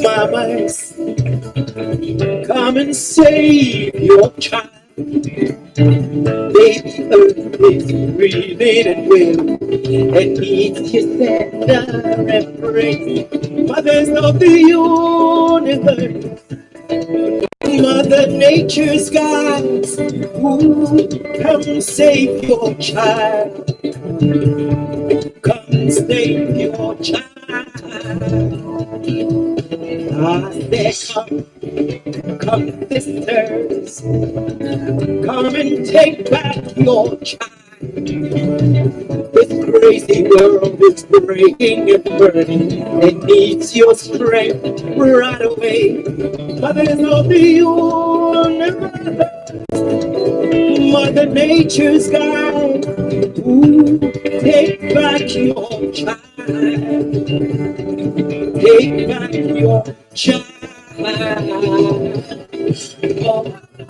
Mamas, come and save your child. Baby Earth is breathing and will and needs your tender embrace. Mothers of the universe, Mother Nature's guides, ooh, come save your child. Come save your child. I said, come, sisters, come and take back your child. This crazy world is breaking and burning. It needs your strength right away. Mothers of the universe, Mother Nature's guide. Ooh, take back your child. Take back your child. Oh,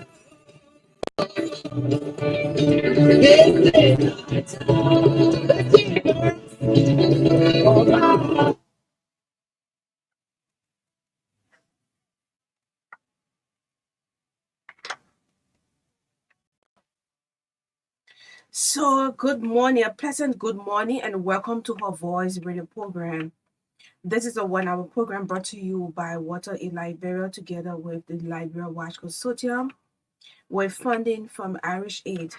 so, good morning, a pleasant good morning, and welcome to Her Voice radio program. This is a 1 hour program brought to you by Water in Liberia together with the Liberia Watch Consortium with funding from Irish Aid.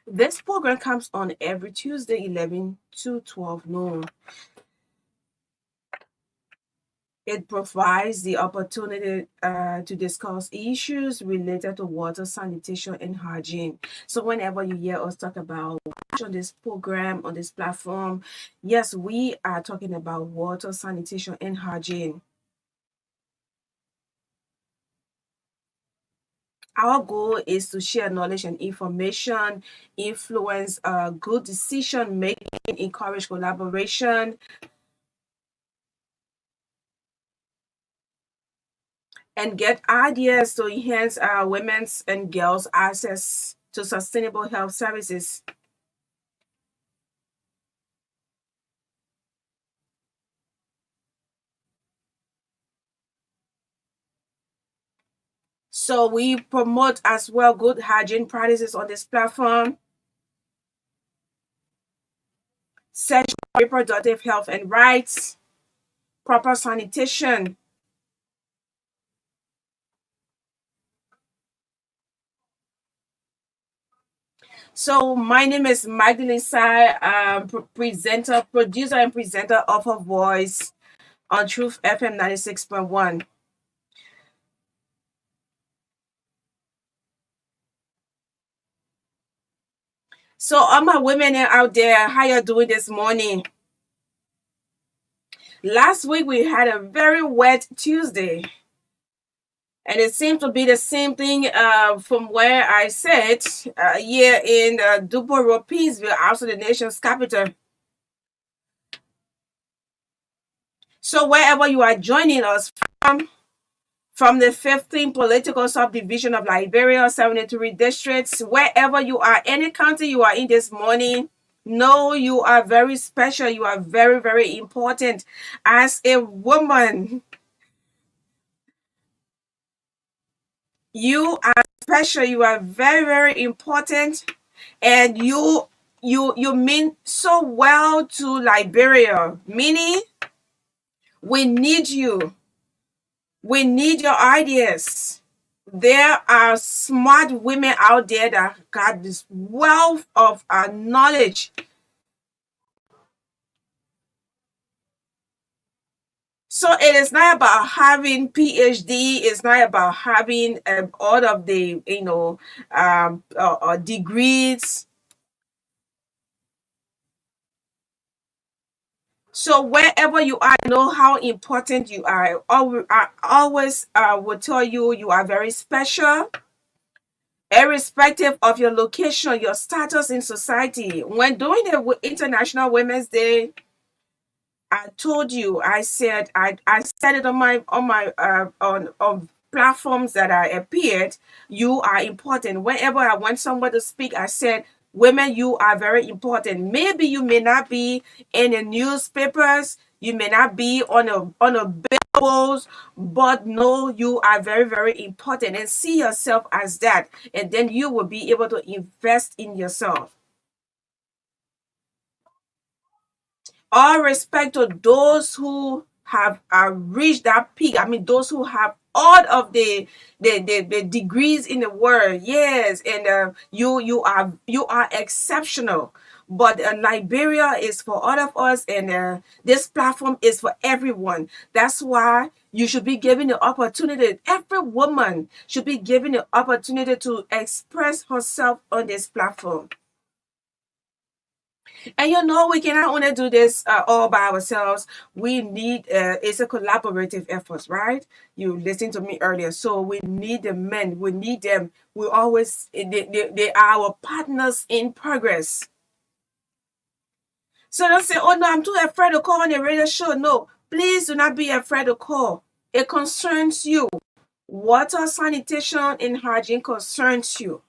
This program comes on every Tuesday, 11 to 12 noon. It provides the opportunity to discuss issues related to water, sanitation, and hygiene. So whenever you hear us talk about on this program, on this platform, yes, we are talking about water, sanitation, and hygiene. Our goal is to share knowledge and information, influence good decision making, encourage collaboration, and get ideas to enhance women's and girls' access to sustainable health services. So we promote as well good hygiene practices on this platform, sexual reproductive health and rights, proper sanitation. So my name is Magdalene Saah, presenter, producer, and presenter of Her Voice on Truth FM 96.1. So all my women out there, how you doing this morning? Last week we had a very wet Tuesday, and it seemed to be the same thing from where I sit here in Duboro, Peaceville, also the nation's capital. So wherever you are joining us from the 15th political subdivision of Liberia, 73 districts, wherever you are, any county you are in this morning, know you are very special. You are very, very important as a woman. You are special. You are very, very important, and you mean so well to Liberia. Meaning, we need you. We need your ideas. There are smart women out there that got this wealth of knowledge. So it is not about having PhD. It's not about having all of the degrees. So wherever you are, know how important you are. I always will tell you you are very special, irrespective of your location, your status in society. When doing the International Women's Day, I told you, I said it on my on platforms that I appeared. You are important. Whenever I want someone to speak, I said Women, you are very important. Maybe you may not be in the newspapers, you may not be on a billboards, but no, you are very, very important, and see yourself as that. And then you will be able to invest in yourself. All respect to those who have reached that peak. I mean, those who have all of the degrees in the world. Yes, and you are exceptional. But Liberia is for all of us, and this platform is for everyone. That's why you should be given the opportunity. Every woman should be given the opportunity to express herself on this platform. And we cannot only do this all by ourselves. We need it's a collaborative effort, right? You listened to me earlier. So we need the men. We need them. We always they are our partners in progress. So don't say, "Oh no, I'm too afraid to call on the radio show." No, please do not be afraid to call. It concerns you. Water, sanitation, and hygiene concerns you.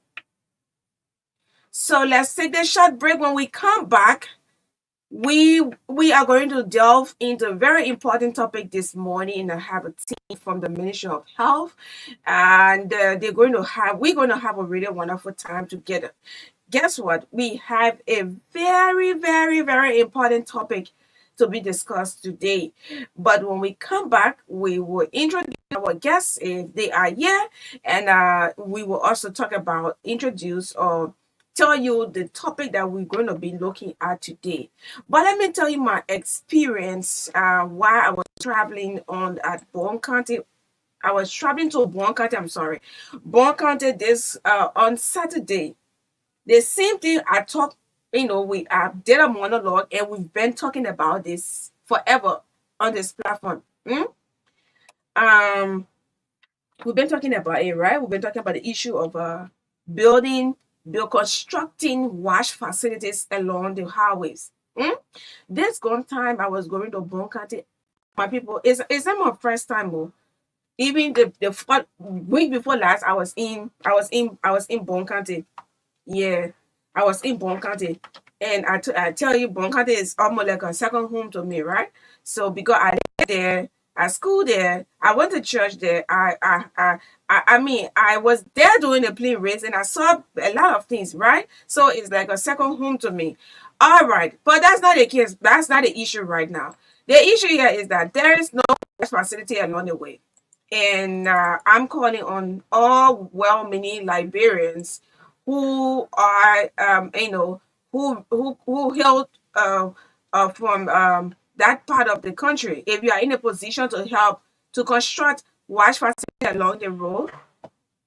So let's take the short break. When we come back, we are going to delve into a very important topic this morning, and I have a team from the Ministry of Health, and we're going to have a really wonderful time together. Guess what? We have a very, very, very important topic to be discussed today. But when we come back, we will introduce our guests if they are here, and we will also talk about introduce or tell you the topic that we're going to be looking at today. But let me tell you my experience while I was traveling on at Bon County. I was traveling to Bon County. I'm sorry, Bon County this on Saturday. The same thing I talked. We did a monologue, and we've been talking about this forever on this platform. Um, we've been talking about it, right? We've been talking about the issue of building, constructing wash facilities along the highways. This gone time I was going to Bon County. My people, it's not my first time. Oh. Even the week before last, I was in Bon County. Yeah, I was in Bon County, and I tell you, Bon County is almost like a second home to me, right? So because I lived there, I school there, I went to church there. I mean, I was there doing the plane race, and I saw a lot of things, right? So it's like a second home to me. All right, but that's not the case. That's not the issue right now. The issue here is that there is no facility along the way, and I'm calling on all well-meaning Liberians who are who hail from that part of the country. If you are in a position to help to construct wash facility along the road,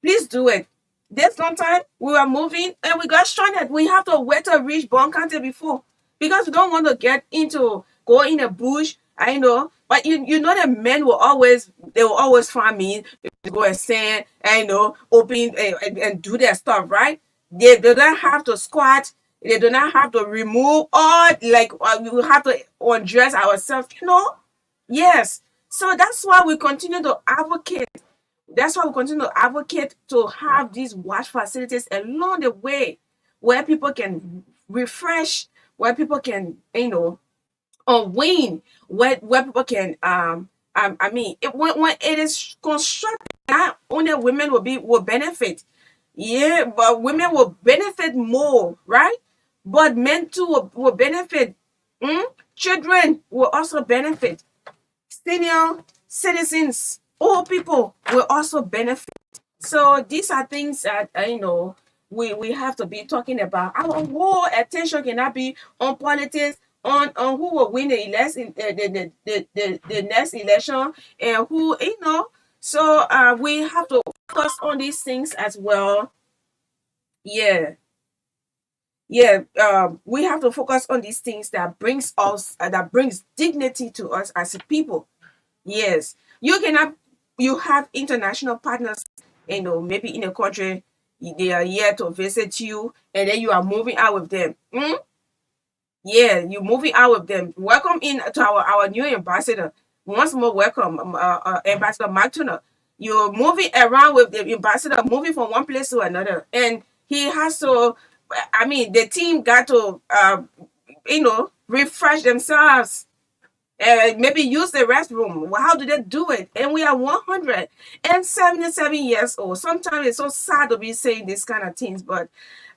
please do it. This one time we were moving and we got stranded. We have to wait to reach Bon County before, because we don't want to get into go in the bush. I know, but you know the men will always find me to go and sand, open and do their stuff, right? They don't have to squat. They do not have to remove all, like we will have to undress ourselves. Yes. So that's why we continue to advocate. That's why we continue to advocate to have these wash facilities along the way, where people can refresh, where people can, unwind, where people can I mean, when it is constructed, not only women will benefit. Yeah, but women will benefit more, right? But men too will benefit. Children will also benefit. Senior citizens, all people will also benefit. So these are things that we have to be talking about. Our whole attention cannot be on politics, on who will win the election, the next election, and who. So we have to focus on these things as well. Yeah, yeah. We have to focus on these things that brings dignity to us as a people. Yes, you cannot. You have international partners, maybe in a country, they are here to visit you, and then you are moving out with them. Yeah, you're moving out with them. Welcome in to our new ambassador. Once more, welcome, Ambassador Magdalene. You're moving around with the ambassador, moving from one place to another, and he has to I mean, the team got to, refresh themselves, maybe use the restroom. Well, how do they do it? And we are 177 years old. Sometimes it's so sad to be saying these kind of things, but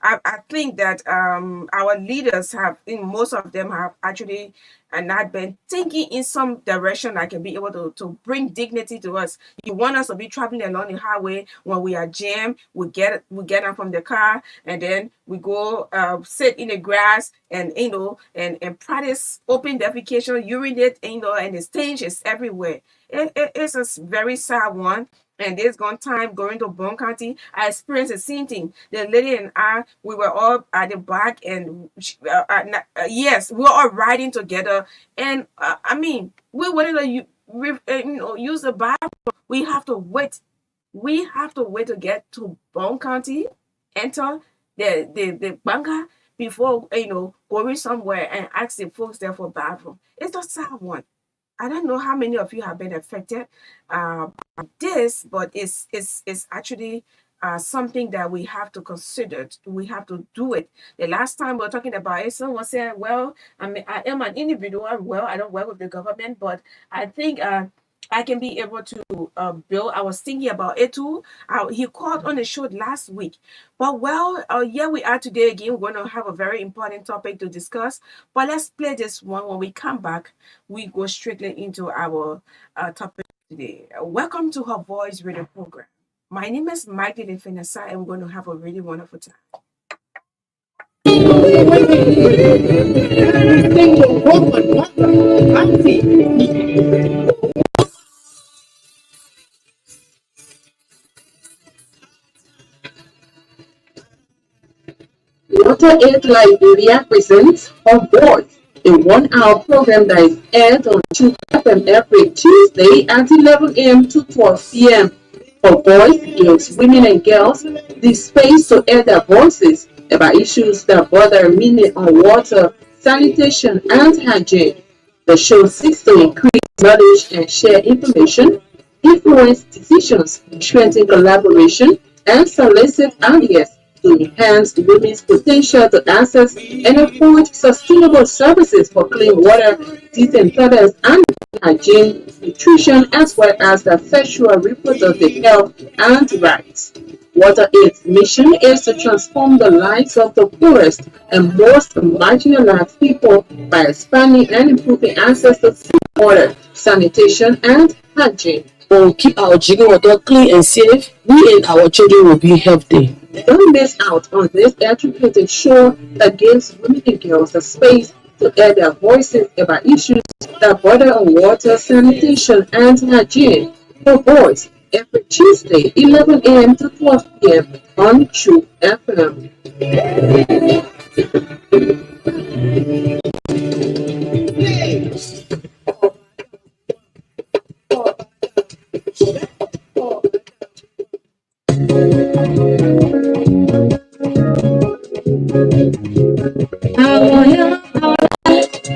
I think that our leaders have, in most of them have actually not been thinking in some direction that can be able to bring dignity to us. You want us to be traveling along the highway when we are jammed. We get out from the car and then we go sit in the grass and and practice open defecation, urinate, and the stench is everywhere. It's a very sad one. And there's gone time going to Bone County. I experienced the same thing. The lady and I, we were all at the back, and yes, we were all riding together. And I mean, we wanted to use the bathroom. We have to wait. We have to wait to get to Bone County, enter the bunker before going somewhere and ask the folks there for bathroom. It's a sad one. I don't know how many of you have been affected by this, but it's actually something that we have to consider. We have to do it. The last time we were talking about it, someone said, "Well, I am an individual. Well, I don't work with the government, but I think I can be able to build." I was thinking about it too. He called on the show last week. But well, here we are today again. We're going to have a very important topic to discuss. But let's play this one. When we come back, we go strictly into our topic today. Welcome to Her Voice Radio Program. My name is Magdalene, and we're going to have a really wonderful time. Water Aid Liberia presents Her Voice, a 1 hour program that is aired on 2 FM every Tuesday at 11 a.m. to 12 p.m. Her Voice gives women and girls the space to air their voices about issues that bother many on water, sanitation, and hygiene. The show seeks to increase knowledge and share information, influence decisions, strengthen collaboration, and solicit ideas to enhance women's potential to access and afford sustainable services for clean water, decent products, and hygiene, nutrition, as well as their sexual reproductive health and rights. WaterAid's mission is to transform the lives of the poorest and most marginalized people by expanding and improving access to clean water, sanitation, and hygiene. We'll keep our drinking water clean and safe. We and our children will be healthy. Don't miss out on this educated show that gives women and girls the space to air their voices about issues that border on water, sanitation, and hygiene. Her Voice, every Tuesday, 11 a.m. to 12 p.m. on True FM.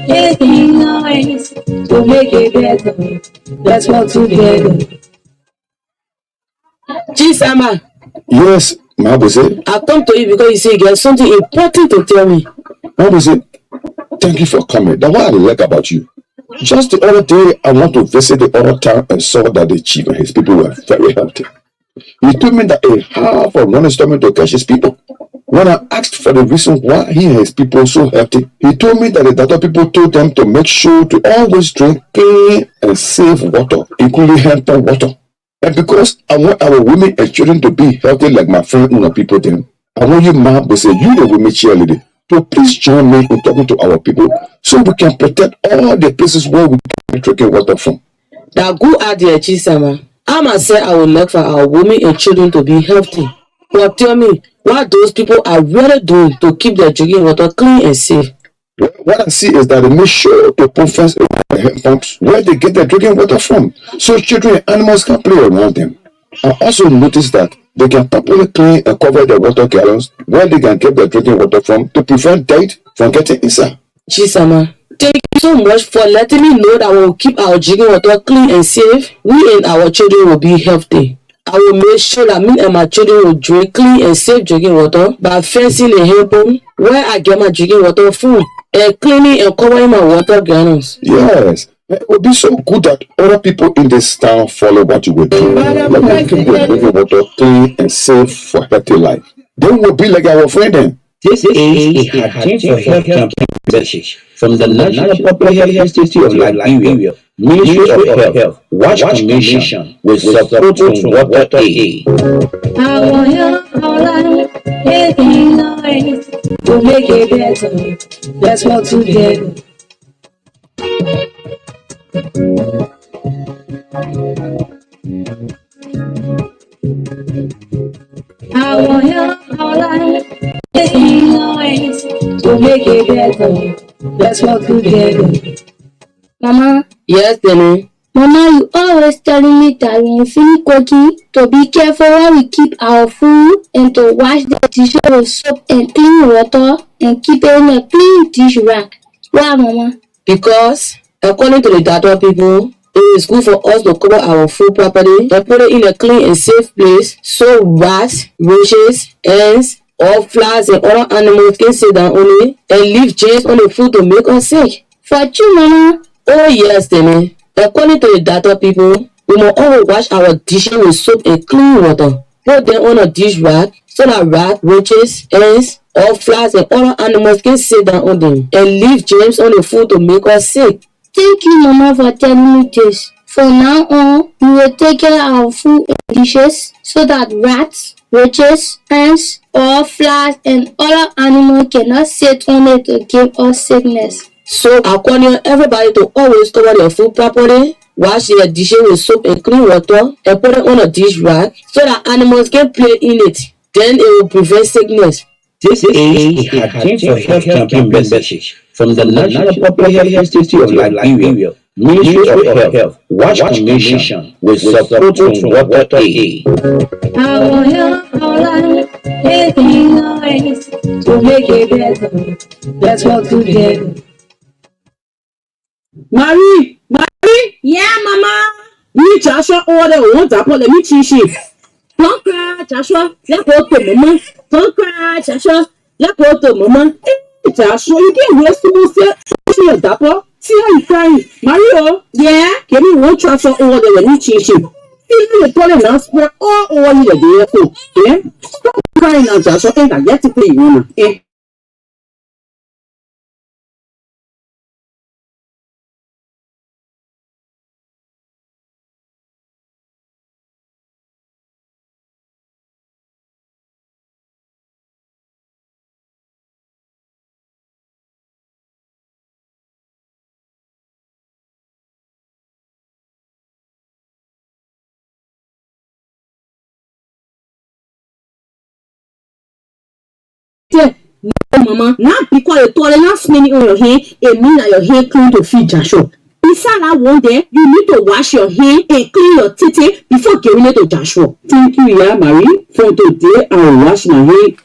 Making noise to make it better. Let's work together. Chisama, Yes, Mabuse. I come to you because you say there's something important to tell me. Mabuse, thank you for coming. That's what I like about you. Just the other day, I went to visit the other town and saw that the chief and his people were very healthy. He told me that he have a running stomach to catch his people. When I asked for the reason why he and his people so healthy, he told me that the Dada people told them to make sure to always drink clean and safe water, including hand pump water. And because I want our women and children to be healthy like my friend Una people then, I want you, Mabuse, you the women cheerleader, to please join me in talking to our people so we can protect all the places where we get drinking water from. That good idea, Chisama. I must say I would like for our women and children to be healthy. But tell me, what those people are really doing to keep their drinking water clean and safe? Well, what I see is that they make sure to put fence around the hand pumps where they get their drinking water from, so children and animals can play around them. I also noticed that they can properly clean and cover their water gallons where they can get their drinking water from to prevent dirt from getting inside. Chisama, thank you so much for letting me know that we will keep our drinking water clean and safe. We and our children will be healthy. I will make sure that me and my children will drink clean and safe drinking water by fencing a hand pump where I get my drinking water full and cleaning and covering my water gallons. Yes, it would be so good that other people in this town follow what you will do. Like we keep the drinking water clean and safe for healthy life. They will be like our friend then. This is a Hygiene for Health campaign message from the National Public Health Institute of Liberia, Ministry of Health, Watch Commission, with support from Water Aid. Our health, our life, making noise to make it better. Let's work together. Our health, our life, making noise to make it better. Let's work together. Mama. Yes, Danny. Mama, you always telling me that when you finish cooking, to be careful where we keep our food and to wash the dishes with soap and clean water and keep it in a clean dish rack. Why, Mama? Because according to the data people, it is good for us to cover our food properly and put it in a clean and safe place so rats, roaches, ants, or flies and other animals can sit down on it and leave germs on the food to make us sick. For you, Mama? Oh yes, Danny. According to the data people, we must always wash our dishes with soap and clean water. Put them on a dish rack so that rats, roaches, ants, or flies and other animals can sit down on them and leave germs on the food to make us sick. Thank you, Mama, for telling me this. From now on, we will take care of our food and dishes so that rats, roaches, ants, or flies and other animals cannot sit on it to give us sickness. So I call everybody to always cover their food properly, wash their dishes with soap and clean water, and put it on a dish rack so that animals can play in it. Then it will prevent sickness. This is a Hygiene for Health campaign message from the National Public Health Institute of Liberia, Ministry of Health, Watch Commission, with support from Water Aid. Our health, our life, making noise to make it better. Let's work together. Marie, Yeah, Mama. me Joshua order one apple let me teach you. Don't cry, Joshua. Let go to mama. Don't cry, Joshua. Let go to mama. Hey, Joshua, you get waste to say your dapper. See how you crying. Mario, Yeah. give me one Joshua order let me teach you. See you calling now spread all over you the day. Yeah? Stop crying now, Joshua. I get to pay you, mama. Eh? No, mama, now because the toilet not smelling on your hand, it means that your hair clean to feed Joshua. Inside that one day, you need to wash your hand and clean your titty before giving it to Joshua. Thank you, yeah, Marie. From today, I will wash my hand,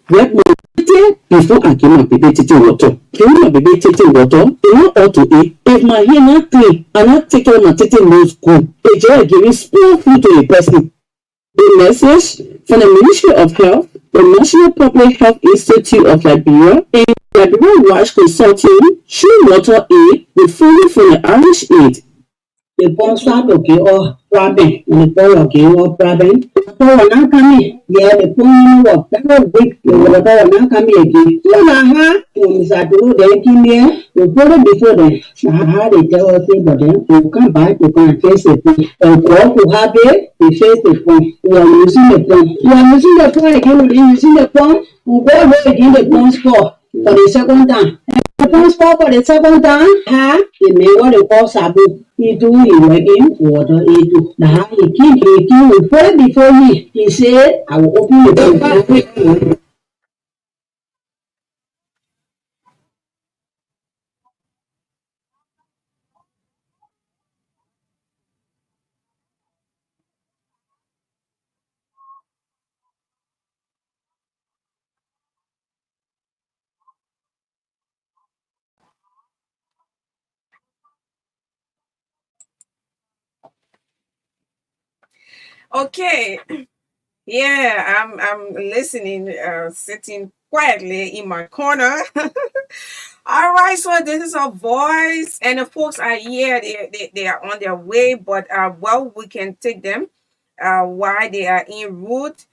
wet my titty before I give my baby titty water. Give my baby titty water, they want all to eat. If my hair not clean, I not take care of my titty nose good. They just giving spoon food to a person. A message from the Ministry of Health, the National Public Health Institute of Liberia, and Liberia Watch Consulting, True Water Aid, with funding from the Irish Aid. The sponsor to give us problem, and the power give us problem. The power not coming. Yeah, the power work. That was big. The power not coming again. So now, when Mr. Duro then came here, we put it before them. Now they tell us about them. We come back, we can face it. And go to have it, we face the phone. We are using the phone. We are using the phone again. We are using the phone. We go away again the phone score for the second time. The phone score for the second time. They may what they call sabu. He do it again. Water he do. Now he keep. We put it before me. He said, I will open the phone. Okay. Yeah, I'm listening, sitting quietly in my corner. All right, so this is our voice, and the folks are here. They are on their way, but well, we can take them while they are en route.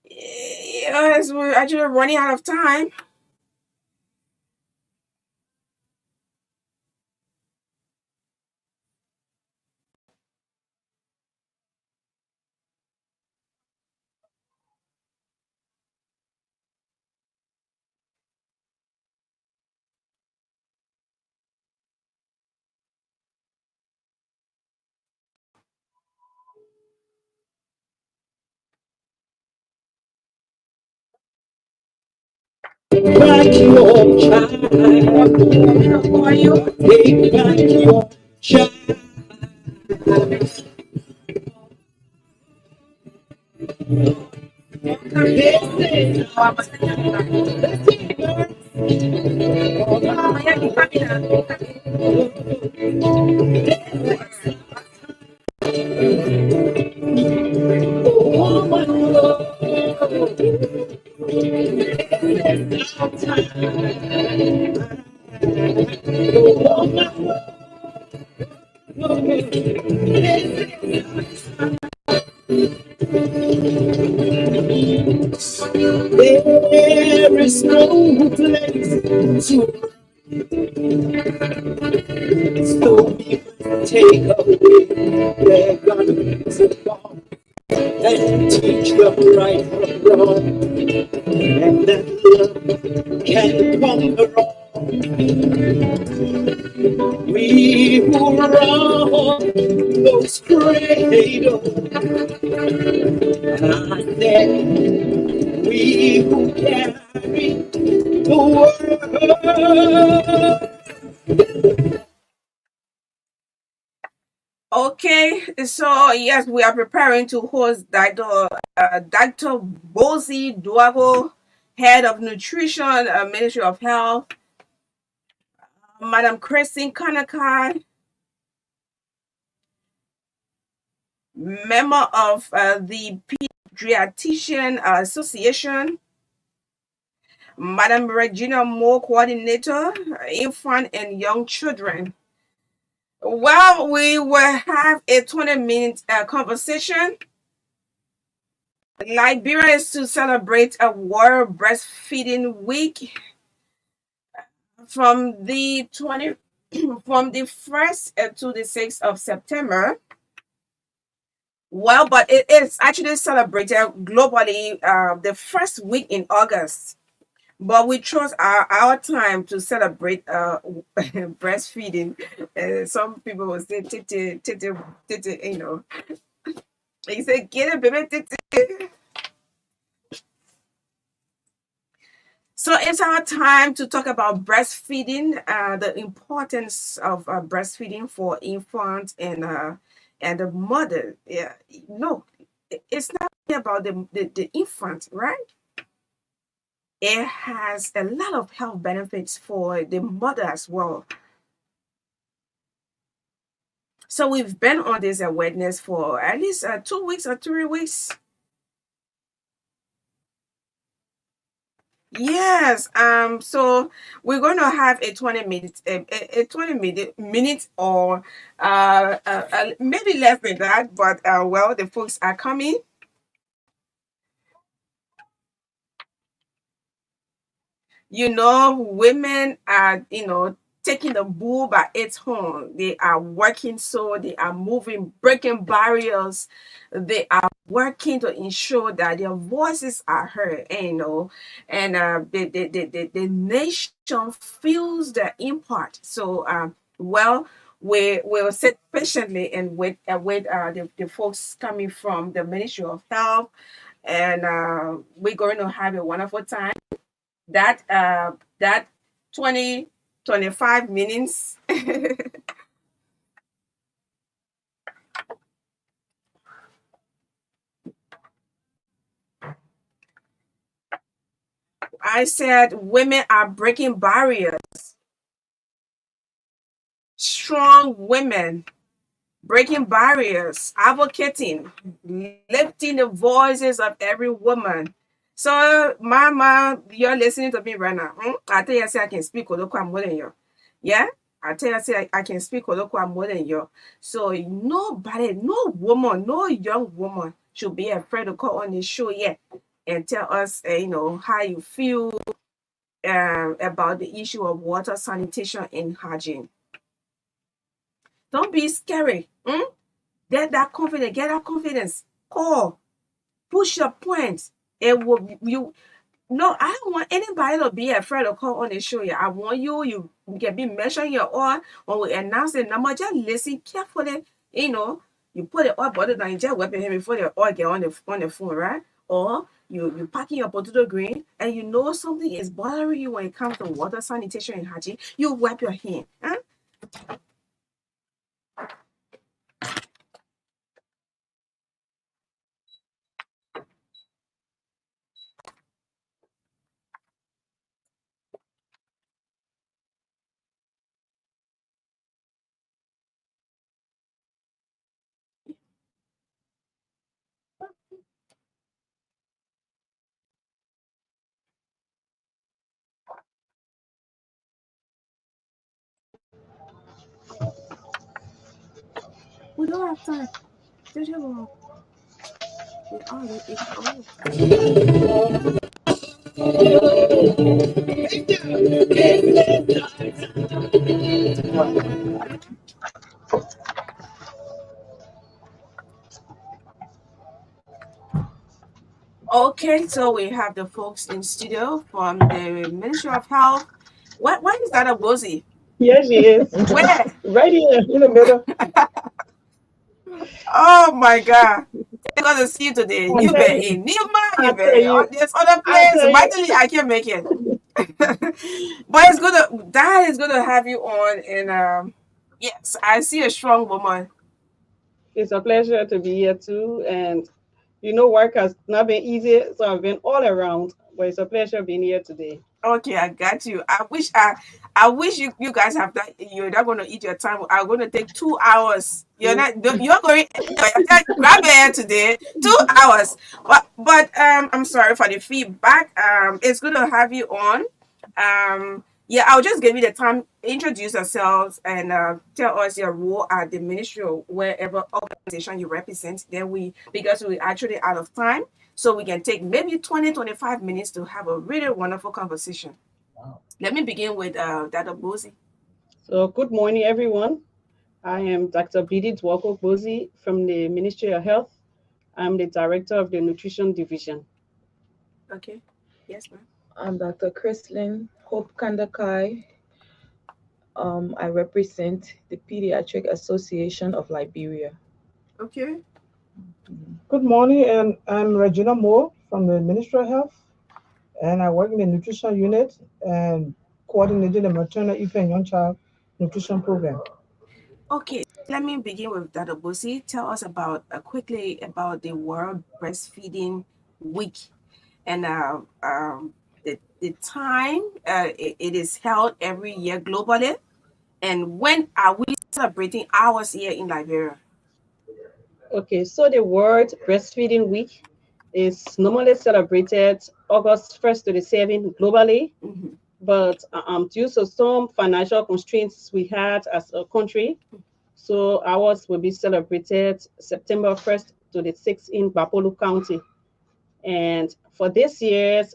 Yes, we're actually running out of time. Back your child. How are you? Take back your child. There is no place to so we must take away their guns and teach them right from wrong, and that love can conquer all. We who run those cradles, I said, we who carry the world. Okay, so yes, we are preparing to host Dr. Bozy Duago, Head of Nutrition, Ministry of Health, Madam Christine Kanakai, member of the Pediatrician Association, Madam Regina Moore, Coordinator, Infant and Young Children. Well, we will have a 20-minute conversation. Liberia is to celebrate a World Breastfeeding Week from the 20 from the 1st to the 6th of September. Well, but it is actually celebrated globally the first week in August. But we chose our time to celebrate breastfeeding. Some people will say, titi, titi, titi, you know. They say, get a baby, titi. So it's our time to talk about breastfeeding, the importance of breastfeeding for infants and the mother. Yeah, no, it's not about the infant, right? It has a lot of health benefits for the mother as well. So we've been on this awareness for at least 2 weeks or 3 weeks. Yes. So we're going to have a 20 minutes, a 20 minute or maybe less than that. But well, the folks are coming. Women are, taking the bull by its horn. They are working, so they are moving, breaking barriers. They are working to ensure that their voices are heard, and the nation feels the impact. So, well, we will sit patiently and wait the folks coming from the Ministry of Health, and we're going to have a wonderful time that 20-25 minutes. I said women are breaking barriers. Strong women. breaking barriers, advocating, lifting the voices of every woman. So, Mama, you're listening to me right now. I tell you, I say I can speak Kolokwa more than you. Yeah? I tell you, I say I can speak Kolokwa more than you. So, nobody, no woman, no young woman should be afraid to call on this show yet and tell us, how you feel about the issue of water, sanitation, and hygiene. Don't be scary. Get that confidence. Call, push your points. It will you. No, I don't want anybody to be afraid to call on the show. Yeah, I want you can be measuring your oil when we announce the number. Just listen carefully. You put the oil bottle down, you just wipe your hand before the oil get on the phone, right? Or you packing your potato green and you know something is bothering you when it comes to water, sanitation, and hygiene. You wipe your hand. Huh? We don't have time. Just have a- it's all Okay, so we have the folks in studio from the Ministry of Health. What is that a Bozy? Here she is, Where? right here in the middle. Oh my God. I'm gonna see you today. I You tell been you, in Nima, you I tell been on you, this other I place. tell you. Magdalene, I can't make it. But it's that is gonna have you on and yes, I see a strong woman. It's a pleasure to be here too. And work has not been easy, so I've been all around. But it's a pleasure being here today. Okay, I got you. I wish you guys have that. You're not gonna eat your time. I'm gonna take 2 hours. You're going grab your hair today. 2 hours. But I'm sorry for the feedback. It's good to have you on. Yeah, I'll just give you the time. Introduce yourselves and tell us your role at the ministry or wherever organization you represent. Then because we're actually out of time. So we can take maybe 20-25 minutes to have a really wonderful conversation. Let me begin with Dr. Bozy. So, good morning, everyone. I am Dr. Bidi Dwoko Bozi from the Ministry of Health. I'm the director of the Nutrition Division. Okay. Yes, ma'am. I'm Dr. Chrislyn Hope Kandakai. I represent the Pediatric Association of Liberia. Okay. Good morning, and I'm Regina Moore from the Ministry of Health, and I work in the nutrition unit and coordinating the maternal infant and young child nutrition program. Okay. Let me begin with Dr. Bozy. Tell us quickly about the World Breastfeeding Week and the time it is held every year globally, and when are we celebrating ours here in Liberia? Okay, so the World Breastfeeding Week is normally celebrated August 1st to the 7th globally, Mhm. but due to some financial constraints we had as a country, so ours will be celebrated September 1st to the 6th in Bapolu County. And for this year's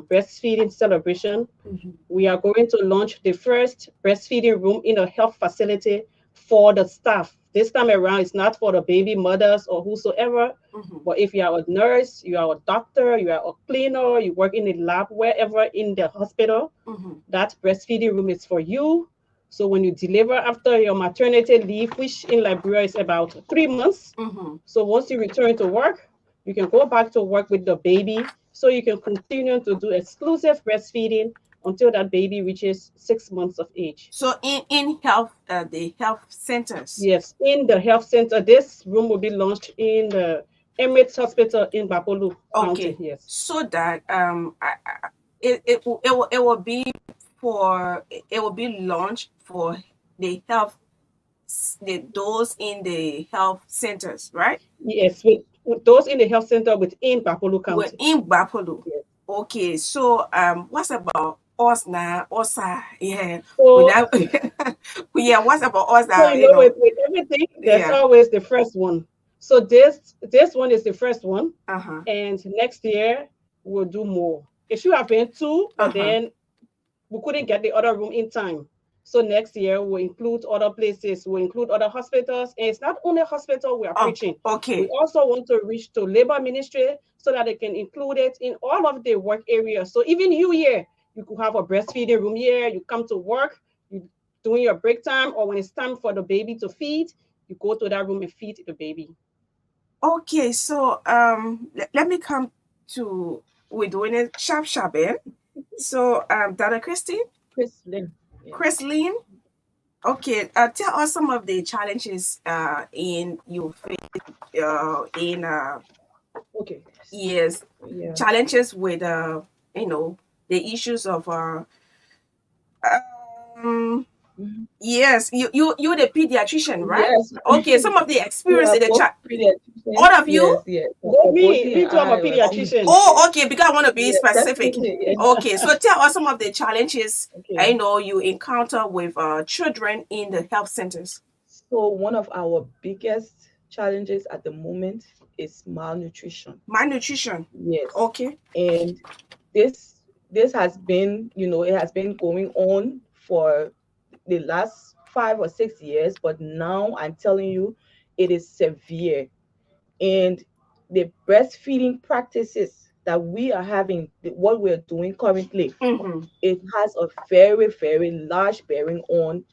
breastfeeding celebration, Mhm. we are going to launch the first breastfeeding room in a health facility for the staff. This time around, it's not for the baby mothers or whosoever, Mhm. but if you are a nurse, you are a doctor, you are a cleaner, you work in a lab, wherever in the hospital, Mhm. that breastfeeding room is for you. So when you deliver after your maternity leave, which in Liberia is about 3 months, Mhm. so once you return to work, you can go back to work with the baby so you can continue to do exclusive breastfeeding until that baby reaches 6 months of age. So in health, the health centers. Yes, in the health center, this room will be launched in the Emirates Hospital in Bapolu County. Okay, Yes. so that it will be launched for the health those in the health centers, right? Yes, with those in the health center within Bapolo We're County. in Bapolo. Yes. Okay, so what's about us now? Osa, yeah. So, Without, yeah, what's about us so now? You know, with everything, there's yeah. always the first one. So this one is the first one, Uh-huh. and next year we'll do more. It should have been two, but Uh-huh. then we couldn't get the other room in time. So next year we'll include other places, we'll include other hospitals. And it's not only hospital we are Oh, preaching. okay. We also want to reach to labor ministry so that they can include it in all of the work areas. So even you here, you could have a breastfeeding room here, you come to work, you doing your break time, or when it's time for the baby to feed, you go to that room and feed the baby. Okay, so let me come to we're doing it sharp, eh? So Dr. Christine, Chrislyn. Yeah. Chrisline, okay, tell us some of the challenges in you face in Okay. yes, Yeah. challenges with you know, the issues of um Mhm. yes, you're the pediatrician, right? Yes. Okay, some of the We experience are in the both chat. pediatricians. All of you? Yes, yes. Go me, Bossy me and too, I'm a I were pediatrician. Oh, okay, because I want to be Yeah, specific. definitely. Yeah. Okay, so tell us some of the challenges I Okay. know you encounter with children in the health centers. So one of our biggest challenges at the moment is malnutrition. Malnutrition. Yes. Okay. And this has been, it has been going on for the last 5 or 6 years, but now I'm telling you, it is severe. And the breastfeeding practices that we are having, what we're doing currently, Mm-hmm. it has a very, very large bearing on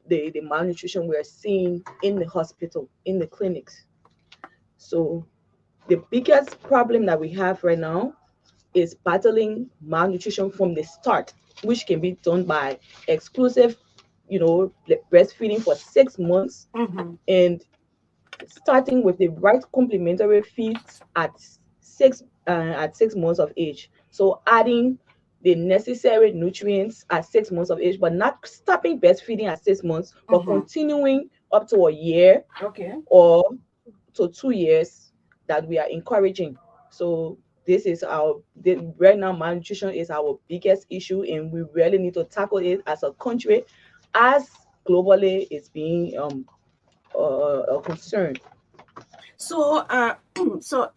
the malnutrition we're seeing in the hospital, in the clinics. So the biggest problem that we have right now is battling malnutrition from the start, which can be done by exclusive, breastfeeding for 6 months, Mm-hmm. and starting with the right complementary feeds at 6 months of age. So adding the necessary nutrients at 6 months of age, but not stopping breastfeeding at 6 months, but Mm-hmm. continuing up to a year Okay. or to 2 years that we are encouraging. So this is right now malnutrition is our biggest issue, and we really need to tackle it as a country, as globally it's being a concern. So so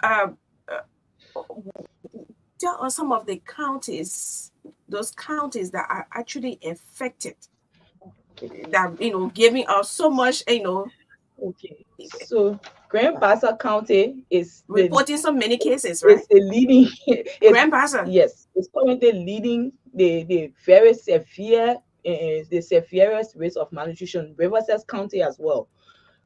tell us some of the counties, those counties that are actually affected, that giving us so much, Okay, so Grand Bassa County reporting so many cases, right? is the leading is Grand Bassa. yes, it's currently leading the very severe the severest rates of malnutrition. Riverside County as well.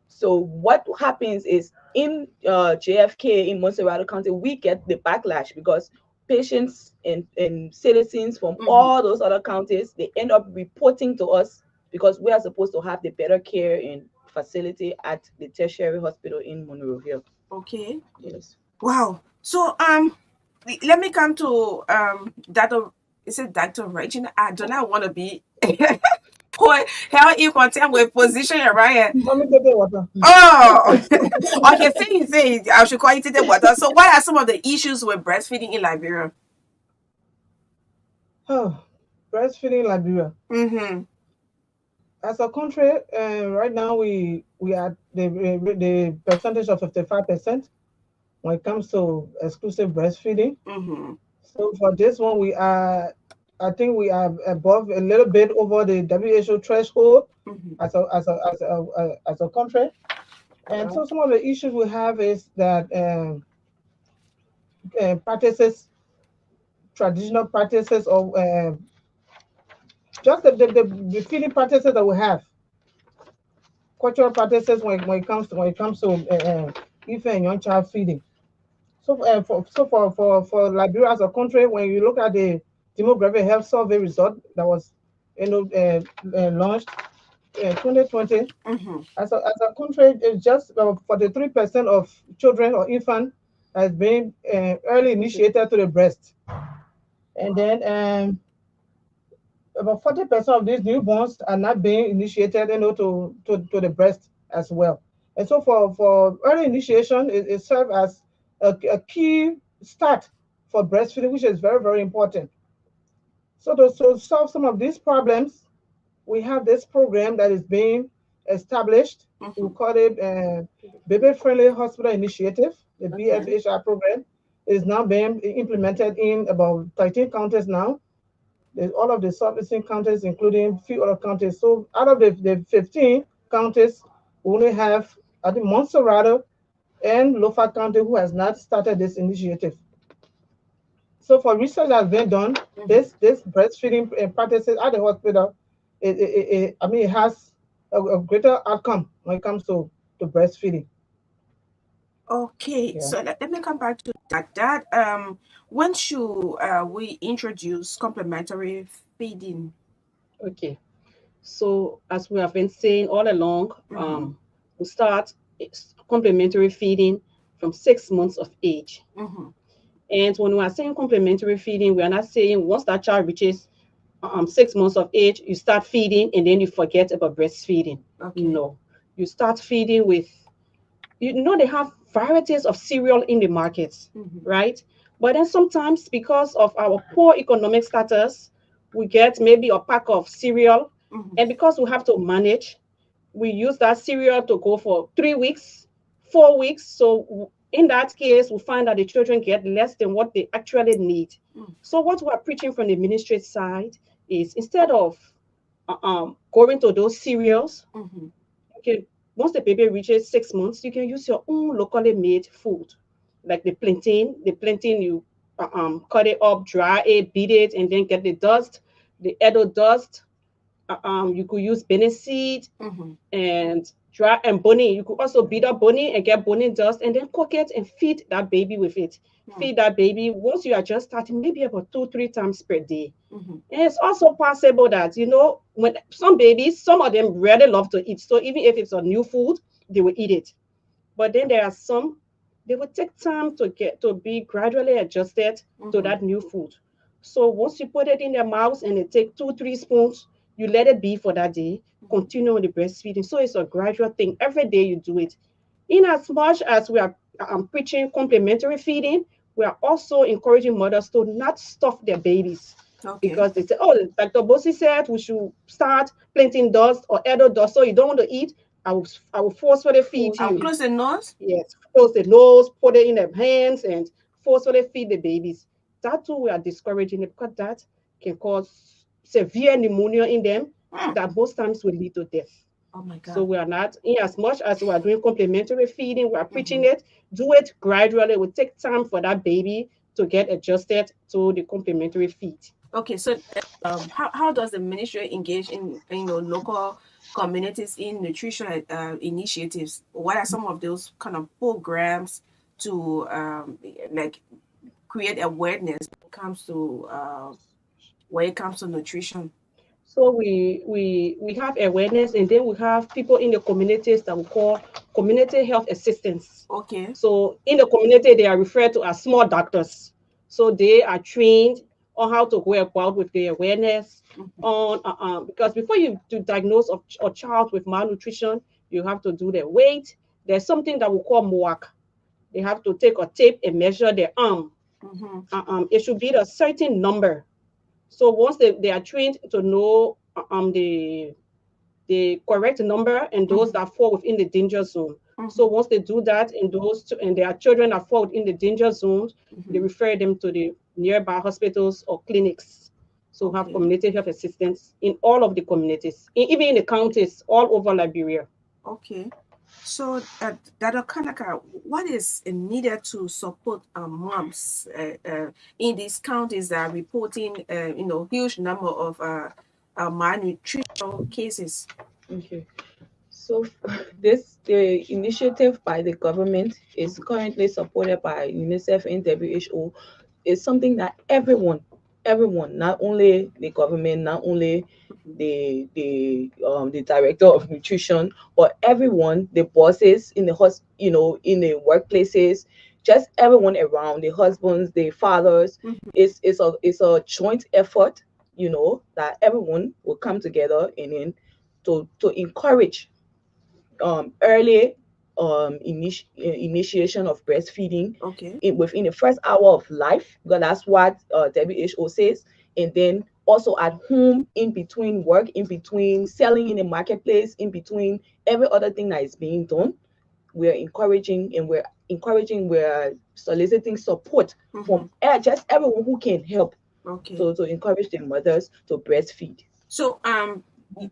So what happens is in JFK in Monserrado County, we get the backlash because patients and citizens from all those other counties, they end up reporting to us because we are supposed to have the better care and facility at the tertiary hospital in Monrovia. Okay. Yes. Wow. So let me come to Dr. Is it Dr. Regina? I do not want to be how you content with position right? Let me get the water. Oh, okay. Say I should call it the water. So, what are some of the issues with breastfeeding in Liberia? Oh, breastfeeding Liberia. Mm-hmm. As a country, right now we are the percentage of 55% when it comes to exclusive breastfeeding. Mm-hmm. So for this one, I think we are above a little bit over the WHO threshold Mm-hmm. as a country. And so some of the issues we have is that practices, traditional practices, or just the feeding practices that we have, cultural practices when it comes to infant and young child feeding. So for Liberia as a country, when you look at the demographic health survey result that was launched in 2020, Mm-hmm. as a country, it's just 43% of children or infant has been early initiated to the breast, and then about 40% of these newborns are not being initiated, to the breast as well. And so for early initiation, it serves as a key start for breastfeeding, which is very, very important. So to solve some of these problems, we have this program that is being established. We call it Baby Friendly Hospital Initiative, the BFHI program. It is now being implemented in about 13 counties now. There's all of the southeastern counties, including a few other counties. So out of the 15 counties, we only have, I think, Montserrat and Lofa County who has not started this initiative. So for research that's been done, this breastfeeding practices at the hospital, it has a greater outcome when it comes to breastfeeding. Okay, Yeah. so let me come back to that. When should we introduce complementary feeding? Okay. So as we have been saying all along, we start complementary feeding from 6 months of age. And when we are saying complementary feeding, we are not saying once that child reaches 6 months of age, you start feeding and then you forget about breastfeeding. Okay. No, you start feeding with, they have varieties of cereal in the markets, right? But then sometimes because of our poor economic status, we get maybe a pack of cereal, and because we have to manage, we use that cereal to go for 3 weeks, 4 weeks. So in that case, we find that the children get less than what they actually need. So what we're preaching from the ministry side is instead of going to those cereals, okay, once the baby reaches 6 months, you can use your own locally made food, like the plantain. The plantain, you cut it up, dry it, beat it, and then get the dust, the edible dust. You could use bene seed and dry and bunny. You could also beat up bunny and get bunny dust and then cook it and feed that baby with it. Feed that baby once you are just starting, maybe about 2-3 times per day. And it's also possible that, when some babies, some of them really love to eat. So even if it's a new food, they will eat it. But then there are some, they will take time to be gradually adjusted to that new food. So once you put it in their mouths and they take 2-3 spoons, you let it be for that day, continue with the breastfeeding. So it's a gradual thing. Every day you do it. In as much as we are preaching complementary feeding, we are also encouraging mothers to not stuff their babies. Okay. Because they say, oh, Dr. Bosi said we should start planting dust or edible dust, so you don't want to eat. I will forcefully feed I'll you. close the nose? Yes, close the nose, put it in their hands, and forcefully feed the babies. That too, we are discouraging it because that can cause severe pneumonia in them that most times will lead to death. Oh my God. So we are not, in as much as we are doing complementary feeding, we are preaching it, do it gradually. It will take time for that baby to get adjusted to the complementary feed. Okay, so how does the ministry engage in local communities in nutrition initiatives? What are some of those kind of programs to like create awareness when it comes to nutrition? So we have awareness, and then we have people in the communities that we call community health assistants. Okay. So in the community, they are referred to as small doctors. So they are trained on how to go about with the awareness on because before you to diagnose a child with malnutrition, you have to do their weight. There's something that we call MOAC. They have to take a tape and measure their arm. It should be a certain number. So once they are trained to know the correct number and those that fall within the danger zone. So once they do that, and their children that fall in the danger zones, they refer them to the nearby hospitals or clinics. So have community health assistants in all of the communities, even in the counties all over Liberia. Okay. So, Dr. Kanaka, what is needed to support moms in these counties that are reporting, huge number of malnutrition cases? Okay. So the initiative by the government is currently supported by UNICEF and WHO. It's something that everyone, not only the government, not only the director of nutrition, but everyone, the bosses in the in the workplaces, just everyone around, the husbands, the fathers, it's a joint effort that everyone will come together and then to encourage early initiation of breastfeeding Okay. within the first hour of life, because that's what WHO says, and then also at home, in between work, in between selling in the marketplace, in between every other thing that is being done. We're soliciting support from just everyone who can help Okay. to encourage the mothers to breastfeed. So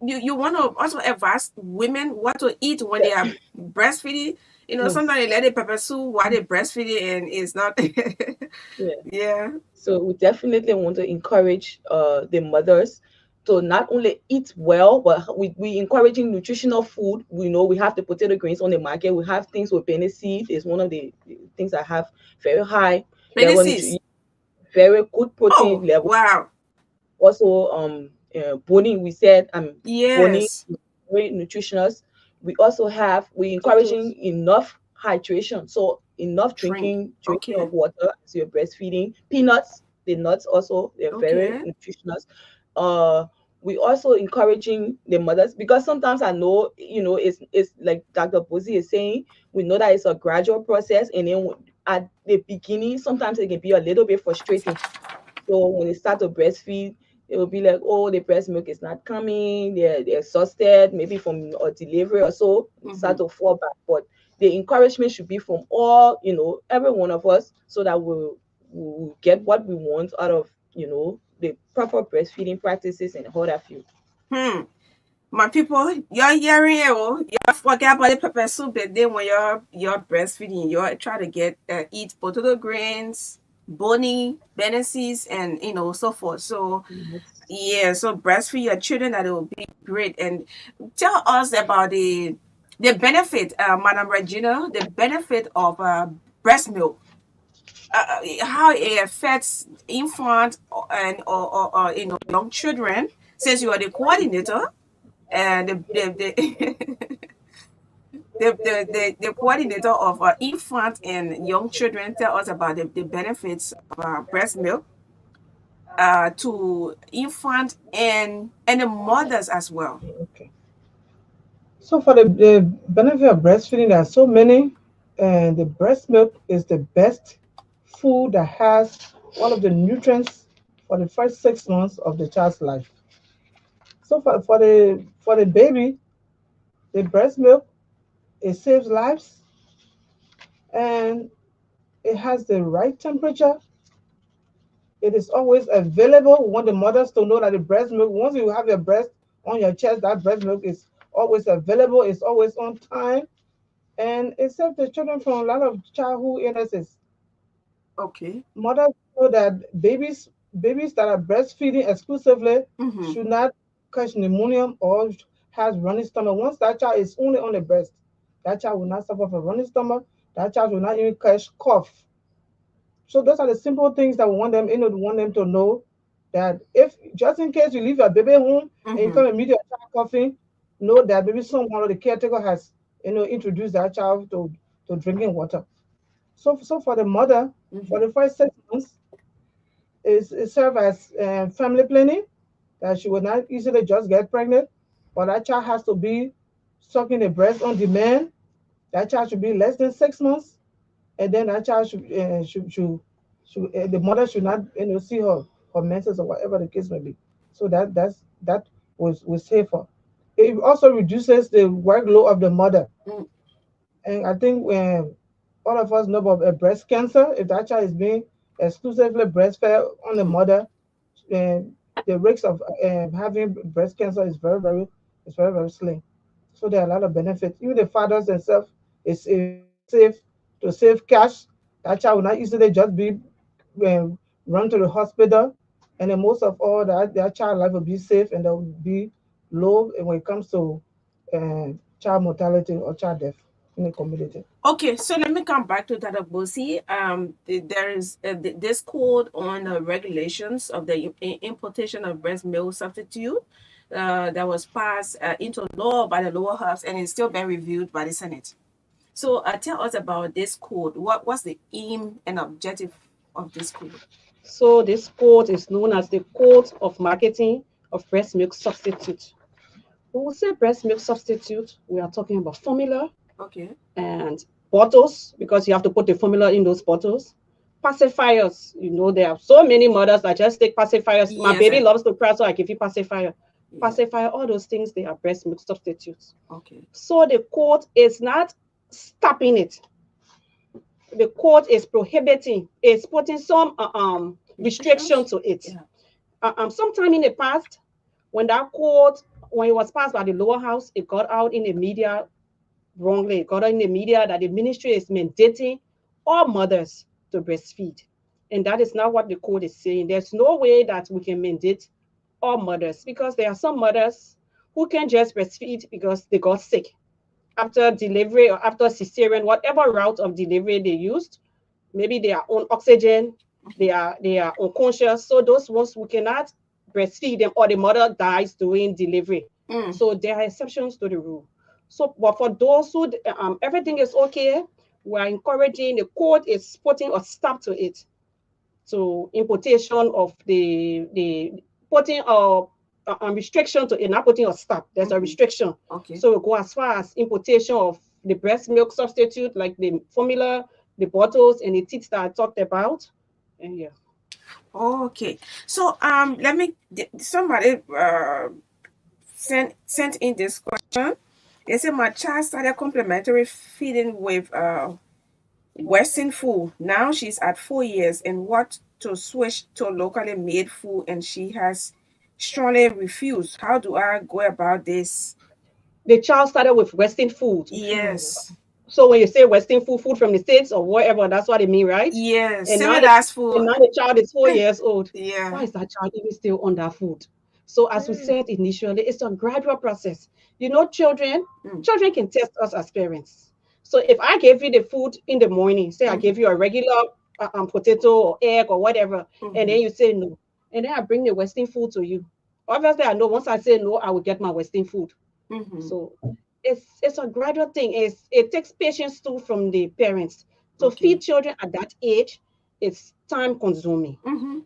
you want to also advise women what to eat when they are breastfeeding. Yes. Sometimes they let the pepper soup while they breastfeeding and it's not. Yeah. Yeah. So we definitely want to encourage the mothers to not only eat well, but we encouraging nutritional food. We know we have the potato grains on the market. We have things with penny seed. It's one of the things that have very high level Pennies. very good protein Oh, level. wow. Also, boning. We said boning Yes. very nutritious. We also we encouraging enough hydration, so enough Drink. drinking Okay. of water as you're breastfeeding. Peanuts, the nuts also, they're very Okay. nutritious. We also encouraging the mothers, because sometimes I know, it's like Dr. Bozi is saying, we know that it's a gradual process, and then at the beginning sometimes it can be a little bit frustrating. So when they start to breastfeed, it will be like, oh, the breast milk is not coming. They're exhausted, maybe from a delivery or so. Start to fall back. But the encouragement should be from all, every one of us, so that we'll get what we want out of, the proper breastfeeding practices and what have you. My people, you're hearing it. Oh, you forget about the pepper soup, but then when you're breastfeeding, you try to get eat potato grains, bony, benneses, and so forth. So yeah, so breastfeed your children, that it will be great. And tell us about the benefit, Madam Regina, the benefit of breast milk. How it affects infant and or young children. Since you are the coordinator and the coordinator of infant and young children, tell us about the benefits of breast milk to infant and the mothers as well. Okay. So for the benefit of breastfeeding, there are so many, and the breast milk is the best food that has all of the nutrients for the first 6 months of the child's life. So for the baby, the breast milk, it saves lives, and it has the right temperature. It is always available. We want the mothers to know that the breast milk, once you have your breast on your chest, that breast milk is always available. It's always on time, and it saves the children from a lot of childhood illnesses. Okay. Mothers know that babies that are breastfeeding exclusively should not catch pneumonia or has running stomach. Once that child is only on the breast, that child will not suffer from running stomach. That child will not even catch cough. So those are the simple things that we want them, we want them to know that if just in case you leave your baby home and you come and meet your child coughing, know that maybe someone or the caretaker has, introduced that child to drinking water. So for the mother, for the first 6 months, it serves as family planning, that she will not easily just get pregnant, but that child has to be sucking the breast on demand. That child should be less than 6 months, and then that child the mother should not see her menses or whatever the case may be. So that was safer. It also reduces the workload of the mother, and I think all of us know about breast cancer. If that child is being exclusively breastfed on the mother, uh, the risks of having breast cancer is very very slim. So there are a lot of benefits. Even the fathers themselves is safe to save cash. That child will not easily just be um, run to the hospital, and then most of all that child life will be safe, and there will be low when it comes to child mortality or child death in the community. Okay, so let me come back to Dr. Bosi. There is this code on the regulations of the importation of breast milk substitute that was passed into law by the lower house, and it's still being reviewed by the Senate. So tell us about this code. What's the aim and objective of this code? So this code is known as the Code of Marketing of Breast Milk Substitute. When we say breast milk substitute, we are talking about formula Okay. and bottles, because you have to put the formula in those bottles. Pacifiers, there are so many mothers that just take pacifiers. My Yes, baby and- loves to cry, so I give you pacifier. Yeah. Pacifier, all those things, they are breast milk substitutes. Okay. So the code is not stopping it. The code is prohibiting, it's putting some restriction to it. Yeah. Sometime in the past, when that code, when it was passed by the lower house, it got out in the media wrongly. It got out in the media that the ministry is mandating all mothers to breastfeed. And that is not what the code is saying. There's no way that we can mandate all mothers, because there are some mothers who can just breastfeed because they got sick after delivery or after cesarean, whatever route of delivery they used. Maybe they are on oxygen, they are unconscious. So those ones we cannot breastfeed them, or the mother dies during delivery. So there are exceptions to the rule. So, but for those who everything is okay, we are encouraging, the code is putting a stop to it, to importation of the putting a restriction to it, not putting a stop. There's a restriction. Okay. So we go as far as importation of the breast milk substitute, like the formula, the bottles, and the teats that I talked about. And yeah. Okay. So let me somebody sent in this question. They said my child started complementary feeding with Western food. Now she's at 4 years and what to switch to locally made food, and she has strongly refused. How do I go about this? The child started with Western food. Yes. So when you say Western food, food from the States or whatever, that's what it means, right? Yes. And Civilized food. now the child is 4 years old. Yeah. Why is that child even still on that food? So as we said initially, it's a gradual process. Children can test us as parents. So if I gave you the food in the morning, say I gave you a regular potato or egg or whatever, and then you say no, and then I bring the Western food to you. Obviously, I know once I say no, I will get my Western food. So it's a gradual thing. It takes patience too from the parents to feed children at that age. It's time consuming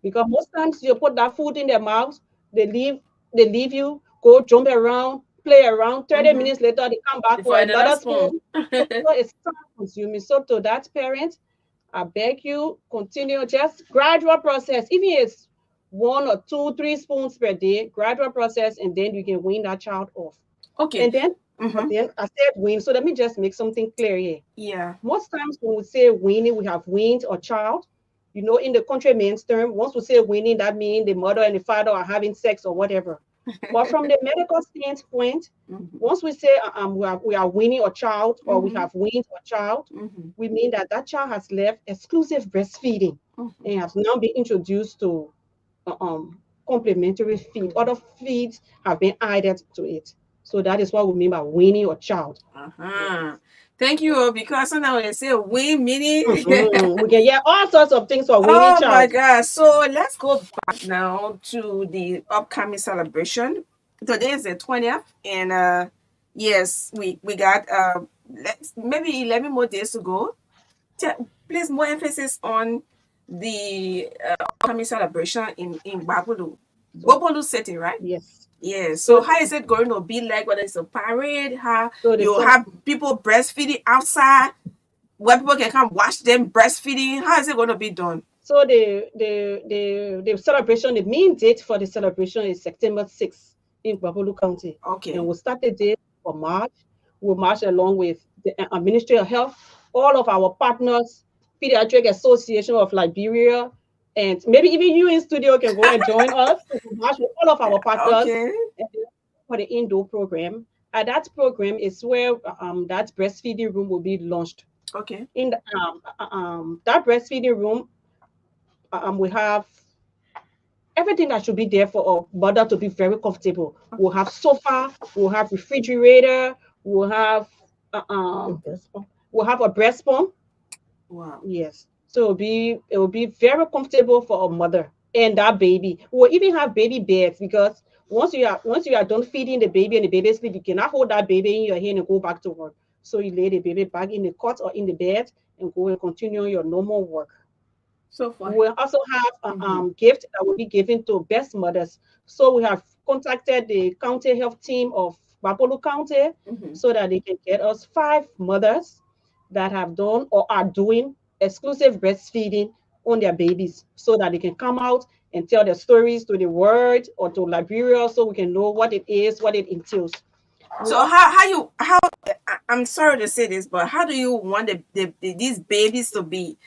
because most times you put that food in their mouths, they leave you, go jump around, play around. 30 minutes later, they come back for another spoon. So it's time consuming. So to that parent, I beg you, continue just gradual process. Even if it's 1 or 2, 3 spoons per day, gradual process, and then you can wean that child off. Okay. And then I said wean. So let me just make something clear here. Yeah. Most times when we say weaning, we have weaned a child. In the country mainstream, once we say weaning, that means the mother and the father are having sex or whatever. But from the medical standpoint, once we say we are weaning a child or we have weaned a child, we mean that child has left exclusive breastfeeding and has now been introduced to complementary feed. Other feeds have been added to it. So that is what we mean by weaning a child. Thank you, because sometimes when they say wean, meaning we can hear all sorts of things for weaning child. Oh my God. So let's go back now to the upcoming celebration. Today is the 20th, and yes, we got maybe 11 more days to go. Place more emphasis on the upcoming celebration in Bobolu City, right? Yes. Yes. So how is it going to be like? Whether it's a parade, how you have people breastfeeding outside, where people can come watch them breastfeeding? How is it going to be done? So the celebration, the main date for the celebration is September 6th in Bobolu County. Okay. And we'll start the day for March. We'll march along with the Ministry of Health, all of our partners, Pediatric Association of Liberia, and maybe even you in studio can go and join us. We'll march with all of our partners for the indoor program. At that program is where that breastfeeding room will be launched. Okay. In the, that breastfeeding room, we have everything that should be there for a mother to be very comfortable. We'll have sofa, we'll have refrigerator, we'll have a breast pump. Wow. Yes. So it will be very comfortable for a mother and that baby. We'll even have baby beds, because once you are done feeding the baby and the baby sleep, you cannot hold that baby in your hand and go back to work. So you lay the baby back in the cot or in the bed and go and continue your normal work. So We far. will also have a gift that will be given to best mothers. So we have contacted the county health team of Bapolu County so that they can get us 5 mothers that have done or are doing exclusive breastfeeding on their babies so that they can come out and tell their stories to the world or to Liberia so we can know what it is, what it entails. So I'm sorry to say this, but how do you want these babies to be?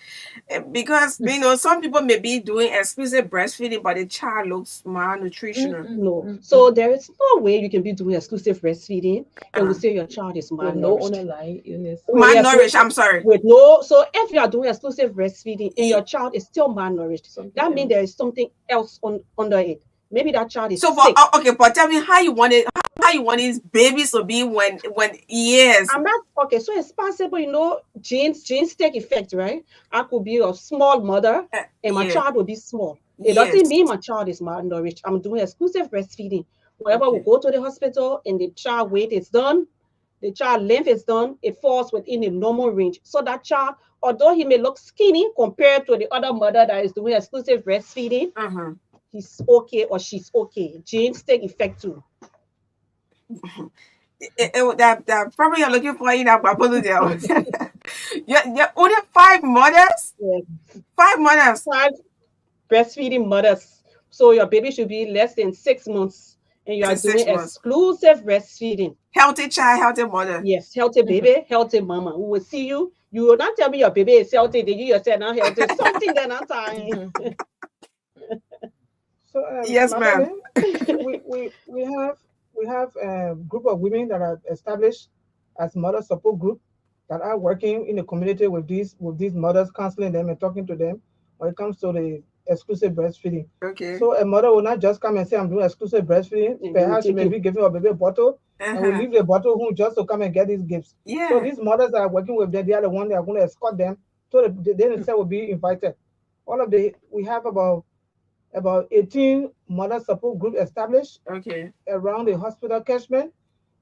Because some people may be doing exclusive breastfeeding, but the child looks malnutritional. No. So there is no way you can be doing exclusive breastfeeding and we say your child is With no malnourished. underlying illness. Malnourished, I'm sorry. With no, so if you are doing exclusive breastfeeding and your child is still malnourished, that means there is something else under it. Maybe that child is So, sick. okay, but tell me how you want it. How you want these babies to be when yes. I'm not okay. So it's possible, genes take effect, right? I could be a small mother and my child will be small. It doesn't mean my child is malnourished. I'm doing exclusive breastfeeding. Whenever we go to the hospital and the child weight is done, the child length is done, it falls within the normal range. So that child, although he may look skinny compared to the other mother that is doing exclusive breastfeeding, he's okay or she's okay. Genes take effect too. That probably you're looking for in Bapolu there. You're only 5 mothers? Yes. 5 mothers. 5 breastfeeding mothers. So your baby should be less than 6 months and you are doing exclusive breastfeeding. Healthy child, healthy mother. Yes, healthy baby, healthy mama. We will see you. You will not tell me your baby is healthy. Did you yourself not healthy? Something that not time. So yes, ma'am. we have a group of women that are established as mother support group that are working in the community with these mothers, counseling them and talking to them when it comes to the exclusive breastfeeding. Okay. So a mother will not just come and say, I'm doing exclusive breastfeeding. Perhaps she may be giving her baby a bottle and will leave the bottle home just to come and get these gifts. Yeah. So these mothers that are working with them, they are the ones that are going to escort them. So they themselves will be invited. We have about 18 mother support group established around the hospital catchment.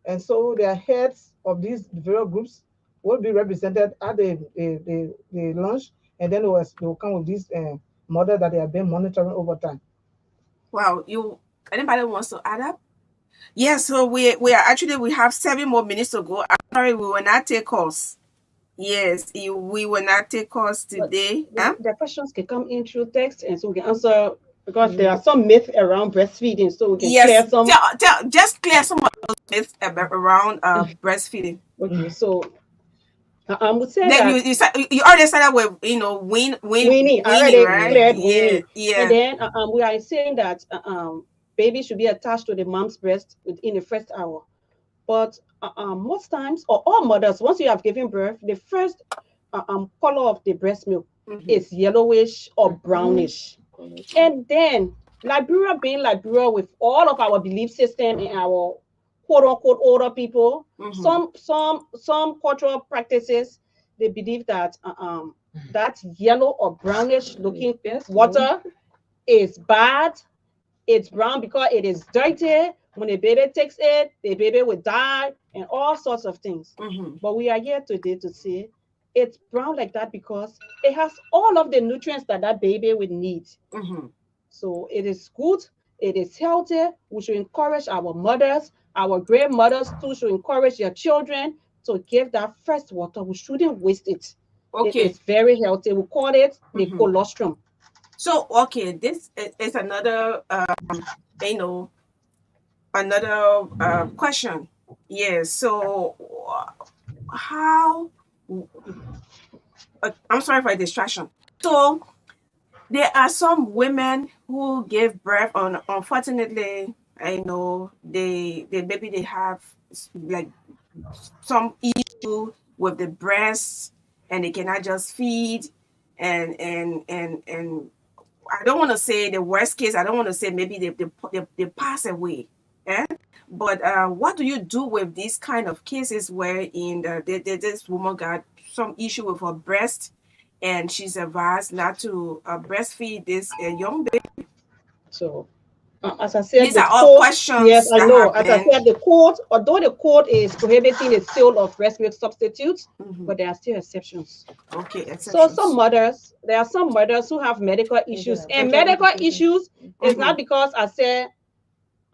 And so their heads of these various groups will be represented at the lunch, and then they will come with these model that they have been monitoring over time. Wow, anybody wants to add up? Yes, so we have 7 more minutes to go. I'm sorry, we will not take calls. Yes, we will not take calls today. The questions can come in through text, and so we can answer because there are some myths around breastfeeding, so we can clear some. Just clear some of those myths around breastfeeding. Okay, so I would say then that you already started with weaning, right? Yeah. And then we are saying that baby should be attached to the mom's breast within the first hour. But most times, or all mothers, once you have given birth, the first color of the breast milk is yellowish or brownish. And then Liberia being Liberia with all of our belief system and our quote unquote older people, some cultural practices, they believe that that yellow or brownish looking water is bad. It's brown because it is dirty. When the baby takes it, the baby will die and all sorts of things. But we are here today to say it's brown like that because it has all of the nutrients that baby would need. So it is good. It is healthy. We should encourage our mothers, our grandmothers too should encourage their children to give that first water. We shouldn't waste it. It is very healthy. We call it the colostrum. So, this is another, another question. Yes. So, how? I'm sorry for a distraction. So, there are some women who give birth. Unfortunately, I know maybe they have like some issue with the breasts, and they cannot just feed, and I don't want to say the worst case. I don't want to say maybe they pass away. But what do you do with these kind of cases where this woman got some issue with her breast and she's advised not to breastfeed this young baby? So As I said, These the are all court, questions yes, I that know. have As I been. said, the court, although the court is prohibiting the sale of breast milk substitutes, Mhm. but there are still exceptions. Okay, So some exceptions. mothers, there are some mothers who have medical issues, and medical issues is not because I said,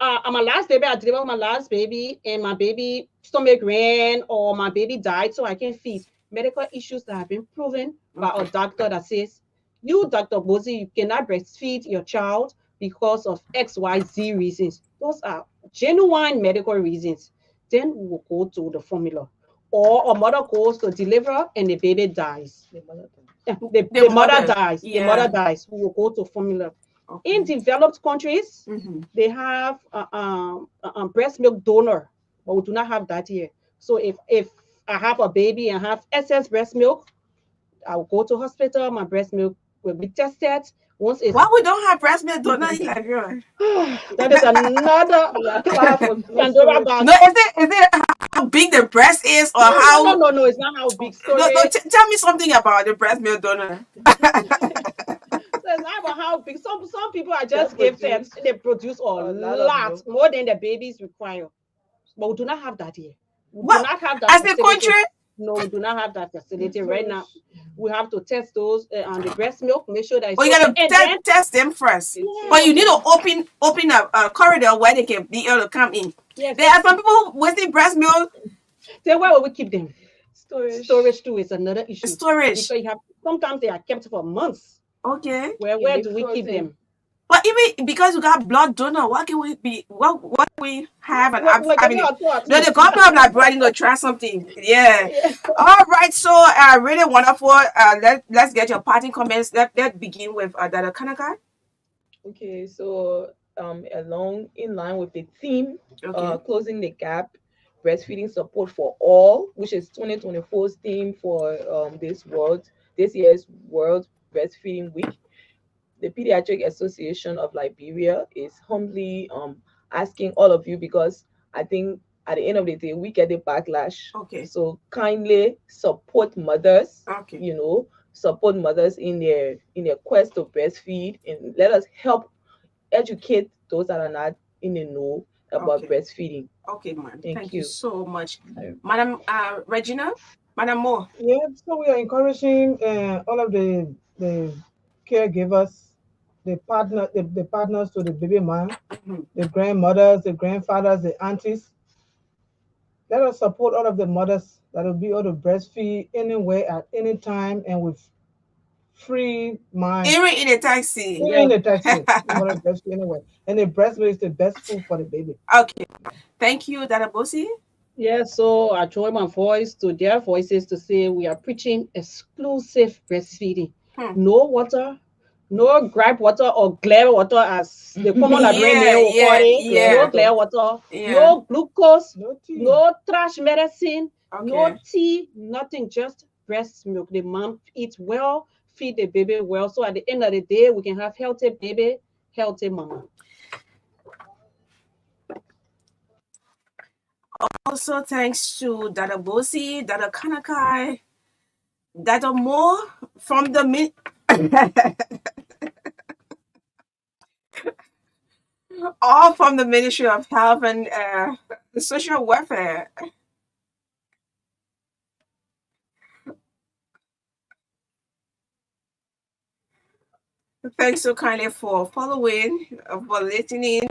my last baby, I delivered my last baby, and my baby stomach ran or my baby died, so I can't feed. Medical issues that have been proven by a doctor that says, you, Dr. Bozi, you cannot breastfeed your child because of XYZ reasons. Those are genuine medical reasons. Then we will go to the formula. Or a mother goes to deliver and the baby dies. The mother dies. The mother dies. We will go to formula. Okay. In developed countries, they have breast milk donor, but we do not have that here. So if I have a baby and have excess breast milk, I'll go to hospital. My breast milk will be tested. Once it's Why we don't have breast milk donor in Liberia? that is another Pandora box. No, is it how big the breast is or how? No, it's not how big. Sorry. No, tell me something about the breast milk donor. So it's not about how big. Some people are just gifted. They produce a lot more than the babies require. But we do not have that here. We do not have that as the facility. country. No, we do not have that facility right now. We have to test those on the breast milk, make sure that it's You gotta test them first. But you need to open a corridor where they can be able to come in. Yes. There are some people who wasting breast milk. Then where will we keep them? Storage too is another issue. Storage. Because sometimes they are kept for months. Okay. Where do we keep them? But even because we got blood donor, what can we be? What we have an avenue? No, the government of Liberia need to try something. Yeah. All right. So really wonderful. Let's get your parting comments. Let's begin with Dada Kanaka. Okay, so along in line with the theme, closing the gap, breastfeeding support for all, which is 2024's theme for this year's World Breastfeeding Week. The Pediatric Association of Liberia is humbly asking all of you, because I think at the end of the day we get the backlash. Okay. So kindly support mothers. Okay. Support mothers in their quest to breastfeed, and let us help educate those that are not in the know about breastfeeding. Okay, ma'am. Thank you so much. Madam Regina, Madam Moore. Yeah, so we are encouraging all of the caregivers, the partners to the baby mom, the grandmothers, the grandfathers, the aunties. Let us support all of the mothers that will be able to breastfeed anywhere at any time and with free mind. Even in a taxi. Even in a taxi. You want to breastfeed anywhere. And the breast milk is the best food for the baby. Okay. Thank you, Dada Bosi. Yeah, so I join my voice to their voices to say we are preaching exclusive breastfeeding. No water, no gripe water or glare water as the common Liberian will call it. No glare water, no glucose, no trash medicine, no tea, nothing, just breast milk. The mom eats well, feed the baby well. So at the end of the day, we can have healthy baby, healthy mama. Also, thanks to Dada Bosi, Dada Kanakai, Dada Moore from the all from the Ministry of Health and Social Welfare. Thanks so kindly for following, for listening.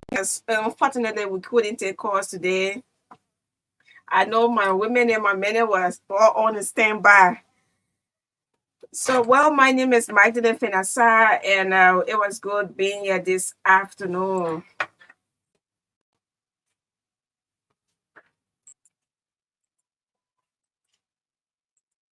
Unfortunately, we couldn't take calls today. I know my women and my men was all on the standby. So, well, my name is Magdalene, and it was good being here this afternoon.